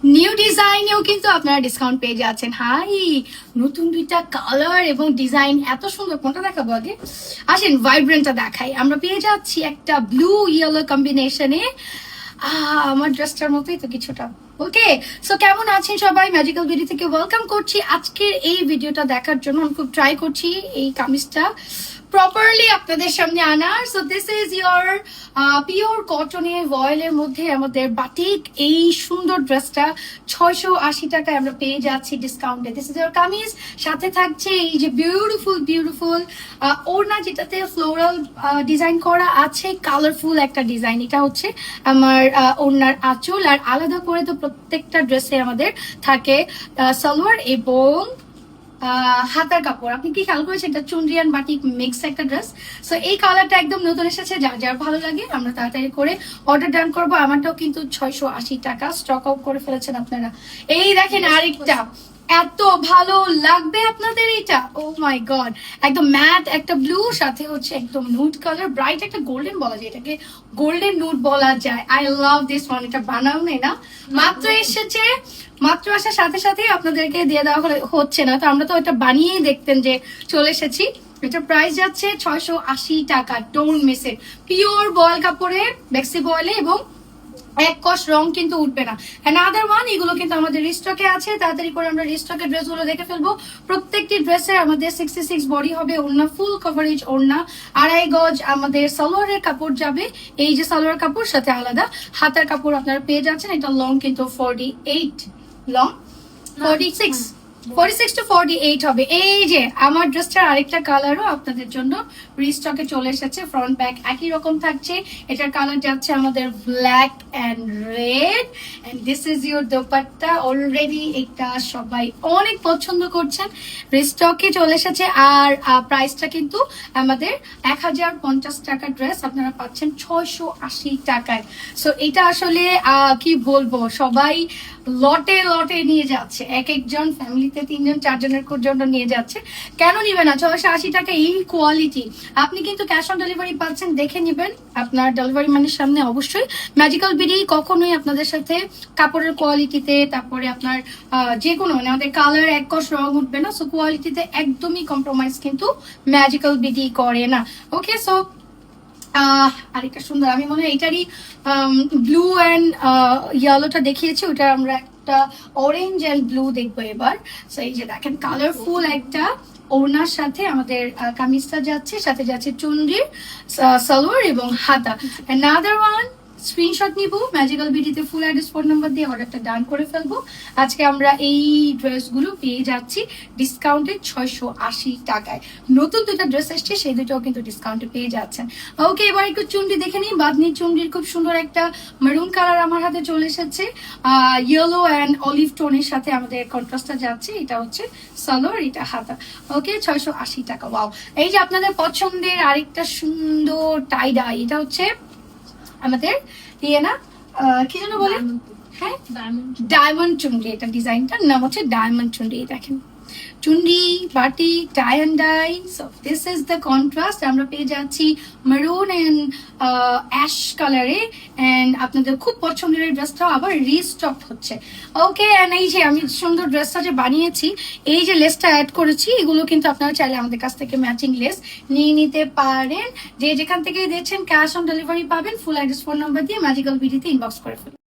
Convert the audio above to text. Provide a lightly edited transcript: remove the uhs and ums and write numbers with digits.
New ডিজাইনেও কিন্তু আপনারা discount পেয়ে যাচ্ছেন। হাই, নতুন দুইটা কালার এবং ডিজাইন এত সুন্দর। কোনটা দেখাবো আগে? আসেন ভাইব্রেন্টটা দেখাই। আমরা পেয়ে যাচ্ছি একটা ব্লু ইয়েলো কম্বিনেশনে। আমার ড্রেসটার মতোই তো কিছুটা। ওকে, সো কেমন আছেন সবাই? ম্যাজিক্যাল বিউটি থেকে ওয়েলকাম করছি আজকের এই ভিডিওটা দেখার জন্য। আমি খুব ট্রাই করছি এই কামিজটা প্রপারলি আপনাদের সামনে আনার। So this is your pure কটনের ভয়েলের মধ্যে আমাদের বাটিক এই সুন্দর ড্রেসটা 680 টাকায় আমরা পেয়ে যাচ্ছি ডিসকাউন্টে। দিস ইজ ইয়োর কামিজ, সাথে থাকছে এই যে বিউটিফুল বিউটিফুল ওড়না, যেটাতে ফ্লোরাল ডিজাইন করা আছে, কালারফুল একটা ডিজাইন। এটা হচ্ছে আমার ওড়নার আঁচল। আর আলাদা করে তো প্রত্যেকটা ড্রেসে আমাদের থাকে সালোয়ার এবং হাতার কাপড়। আপনি কি খেয়াল করেছেন এটা চুনরিয়ান বাটিক মিক্স একটা ড্রেস। সো এই কালারটা একদম নতুন এসেছে, যার যার ভালো লাগে আমরা তাড়াতাড়ি করে অর্ডার ডান করবো। আমারটাও কিন্তু 680 টাকা স্টক আউট করে ফেলেছেন আপনারা। এই দেখেন আরেকটা, এত ভালো লাগবে আপনাদের এটা। ও মাই গড, একদম ম্যাট একটা ব্লু, সাথে হচ্ছে একদম নুড কালার, ব্রাইট একটা গোল্ডেন বলা যায়, এটাকে গোল্ডেন নুড বলা যায়। I love this one. এটা বানাও না, মাত্র এসেছে, মাত্র আসার সাথে সাথে আপনাদেরকে দিয়ে দেওয়া হচ্ছে না, তো আমরা তো এটা বানিয়েই দেখতেন যে চলে এসেছি। এটা প্রাইস যাচ্ছে 680 টাকা। Don't miss it. Pure voile কাপড়ে, বেক্সি বয়েলে, এবং এক কষ রং কিন্তু উঠবে না। অ্যানাদার ওয়ান, এগুলো কিন্তু আমাদের রিস্টকে আছে। তাড়াতাড়ি করে আমরা রিস্টকের ড্রেসগুলো দেখে ফেলবো। প্রত্যেকটি ড্রেসে আমাদের 66 বডি হবে, ওড়না ফুল কভারেজ ওড়না, 2.5 গজ আমাদের সালোয়ারের কাপড় যাবে। এই যে সালোয়ার কাপড়, সাথে আলাদা হাতার কাপড় আপনারা পেয়ে যাচ্ছেন। এটা লং কিন্তু 48 লং, 46 টু 48 হবে। এই যে আমার ড্রেসটার আরেকটা কালারও আপনাদের জন্য রিস্টকে চলে এসেছে। ফ্রন্ট ব্যাক একই রকম থাকছে। এটার কালার যাচ্ছে আমাদের black and red, and this is your dupatta. Already এটা সবাই অনেক পছন্দ করছেন, রিস্টকে চলে এসেছে। আর প্রাইসটা কিন্তু আমাদের 1050 টাকার ড্রেস আপনারা পাচ্ছেন 680 টাকায়। সো এটা আসলে কি বলবো, সবাই লটে লটে নিয়ে যাচ্ছে, এক একজন ফ্যামিলিতে 3জন 4জনের জন্য নিয়ে যাচ্ছে। কেন নিবে না? 680 টাকা এই কোয়ালিটি। আপনি কিন্তু ক্যাশ অন ডেলিভারি পাচ্ছেন, দেখে নিবেন আপনার ডেলিভারি ম্যানের সামনে। অবশ্যই ম্যাজিক্যাল বিডি কখনোই আপনাদের সাথে কাপড়ের কোয়ালিটিতে, তারপরে আপনার যে কোনো মানে আমাদের কালার এক কষ রং উঠবে না। সো কোয়ালিটিতে একদমই কম্প্রোমাইজ কিন্তু ম্যাজিক্যাল বিডি করে না। ওকে, সো আরেকটা সুন্দর, আমি মনে হয় এটারই ব্লু অ্যান্ড ইয়েলোটা দেখিয়েছি, ওটা আমরা একটা অরেঞ্জ অ্যান্ড ব্লু দেখবো এবার। সো এই যে দেখেন কালারফুল একটা ওড়নার সাথে আমাদের কামিজটা যাচ্ছে, সাথে যাচ্ছে চুনরির সালোয়ার এবং হাতা। অ্যানাদার ওয়ান, স্ক্রিনশট নিব, ম্যাজিক্যাল বিডিতে ফুল অ্যাড্রেস ফোন নাম্বার দিয়ে অর্ডারটা ডান করে ফেলবো। আজকে আমরা এই ড্রেসগুলো পেয়ে যাচ্ছি ডিসকাউন্টে 680 টাকায়। নতুন দুটো ড্রেস এসছে, সেই দুটোও কিন্তু ডিসকাউন্টে পেয়ে যাচ্ছেন। ওকে, এবার একটু চুনরি দেখে নিই। বাদনির চুনরির খুব সুন্দর একটা মেরুন কালার আমার হাতে চলে এসেছে, ইয়েলো অ্যান্ড অলিভ টোনের সাথে আমাদের কন্ট্রাস্টটা যাচ্ছে। এটা হচ্ছে সালোয়ার, এটা হাতা। ওকে, 680 টাকা। ওয়াও, এই যে আপনাদের পছন্দের আরেকটা সুন্দর টাইডাই, এটা হচ্ছে আমাদের ইয়ে না, কি যেন বলে, হ্যাঁ ডায়মন্ড চুনরি। এটা ডিজাইনটার নাম হচ্ছে ডায়মন্ড চুনরি। দেখেন chunri, batik, tie and dye. So this is the contrast. আমরা পেয়ে যাচ্ছি মেরুন অ্যান্ড অ্যাশ কালারে, অ্যান্ড আপনাদের খুব পছন্দের এই ড্রেসটাও আবার রিস্টক হচ্ছে। ওকে, অ্যান্ড এই যে আমি সুন্দর ড্রেসটা যে বানিয়েছি, এই যে লেসটা অ্যাড করেছি, এগুলো কিন্তু আপনারা চাইলে আমাদের কাছ থেকে ম্যাচিং লেস নিয়ে নিতে পারেন। যে যেখান থেকে দিচ্ছেন ক্যাশ অন ডেলিভারি পাবেন। ফুল অ্যাড্রেস ফোন নাম্বার দিয়ে ম্যাজিক্যাল বিডিতে ইনবক্স করে ফেলুন।